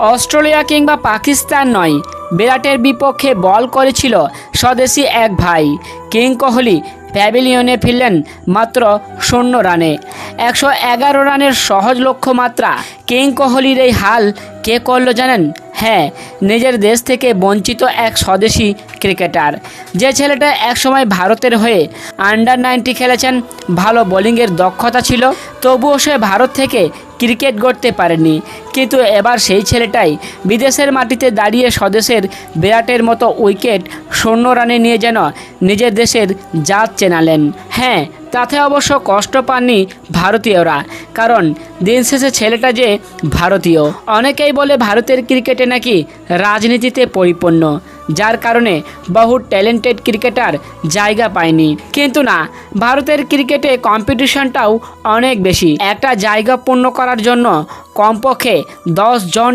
Australia কিংবা পাকিস্তান নয়, বিরাটের বিপক্ষে বল করেছিল স্বদেশি এক ভাই। কিং কোহলি প্যাভিলিয়নে ফিরলেন মাত্র 0 রানে। 111 রানের সহজ লক্ষ্যমাত্রা। কিং কোহলির এই হাল কে করলো জানেন? হ্যাঁ, নিজের দেশ থেকে বঞ্চিত এক স্বদেশি ক্রিকেটার। যে ছেলেটা একসময় ভারতের হয়ে আন্ডার-19 খেলেছেন, ভালো বোলিংয়ের দক্ষতা ছিল, তবুও সে ভারত থেকে ক্রিকেট গড়তে পারেনি। কিন্তু এবার সেই ছেলেটাই বিদেশের মাটিতে দাঁড়িয়ে স্বদেশের বিরাটের মতো উইকেট 0 রানে নিয়ে যেন নিজের দেশের জাত চেনালেন। হ্যাঁ, তাতে অবশ্য কষ্ট পাননি ভারতীয়রা, কারণ দিন শেষে ছেলেটা যে ভারতীয়। অনেকেই বলে ভারতের ক্রিকেটে নাকি রাজনীতিতে পরিপূর্ণ, যার কারণে বহু ট্যালেন্টেড ক্রিকেটার জায়গা পায়নি। কিন্তু না, ভারতের ক্রিকেটে কম্পিটিশনটাও অনেক বেশি। একটা জায়গা পূর্ণ করার জন্য কমপক্ষে 10 জন